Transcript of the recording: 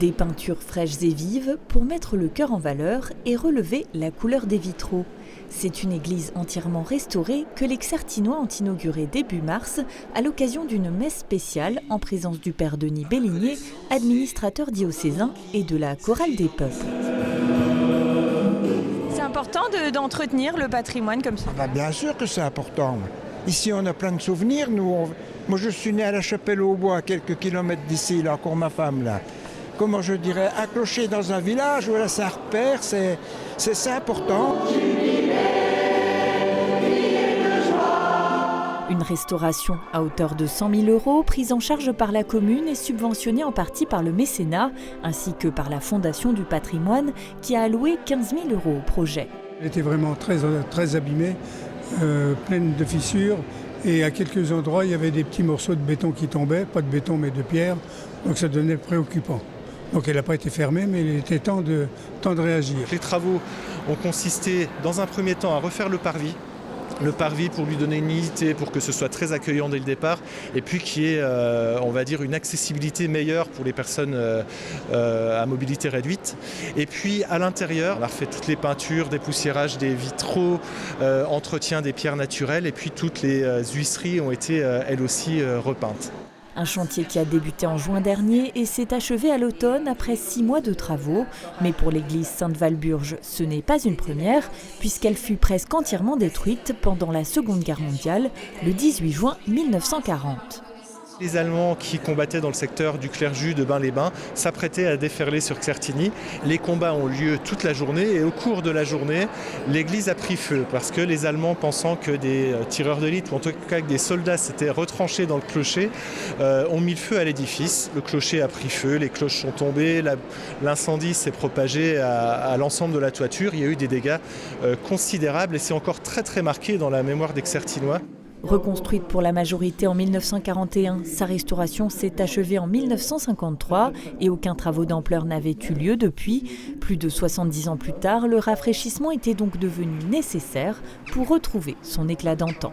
Des peintures fraîches et vives pour mettre le cœur en valeur et relever la couleur des vitraux. C'est une église entièrement restaurée que les Xertinois ont inaugurée début mars à l'occasion d'une messe spéciale en présence du père Denis Bélinier, administrateur diocésain, et de la chorale des peuples. C'est important d'entretenir le patrimoine comme ça. Bien sûr que c'est important. Ici, on a plein de souvenirs. Moi, je suis né à la Chapelle-aux-Bois, à quelques kilomètres d'ici, là, encore ma femme, là. Comment je dirais, un clocher dans un village, voilà, c'est un repère, c'est important. Une restauration à hauteur de 100 000 €, prise en charge par la commune et subventionnée en partie par le mécénat, ainsi que par la Fondation du patrimoine, qui a alloué 15 000 € au projet. Elle était vraiment très abîmée, pleine de fissures, et à quelques endroits, il y avait des petits morceaux de béton qui tombaient, pas de béton mais de pierre, donc ça devenait préoccupant. Donc elle n'a pas été fermée, mais il était temps de réagir. Les travaux ont consisté dans un premier temps à refaire le parvis. Le parvis pour lui donner une unité, pour que ce soit très accueillant dès le départ, et puis qu'il y ait, on va dire, une accessibilité meilleure pour les personnes à mobilité réduite. Et puis à l'intérieur, on a refait toutes les peintures, dépoussiérage des vitraux, entretien des pierres naturelles, et puis toutes les huisseries ont été elles aussi repeintes. Un chantier qui a débuté en juin dernier et s'est achevé à l'automne après 6 mois de travaux. Mais pour l'église Sainte-Walburge, ce n'est pas une première, puisqu'elle fut presque entièrement détruite pendant la Seconde Guerre mondiale, le 18 juin 1940. Les Allemands qui combattaient dans le secteur du Clerjus de Bain-les-Bains s'apprêtaient à déferler sur Xertigny. Les combats ont lieu toute la journée et au cours de la journée, l'église a pris feu parce que les Allemands, pensant que des tireurs d'élite, ou en tout cas que des soldats s'étaient retranchés dans le clocher, ont mis le feu à l'édifice. Le clocher a pris feu, les cloches sont tombées, l'incendie s'est propagé à l'ensemble de la toiture. Il y a eu des dégâts considérables et c'est encore très marqué dans la mémoire des Xertinois. Reconstruite pour la majorité en 1941, sa restauration s'est achevée en 1953 et aucun travaux d'ampleur n'avait eu lieu depuis. Plus de 70 ans plus tard, le rafraîchissement était donc devenu nécessaire pour retrouver son éclat d'antan.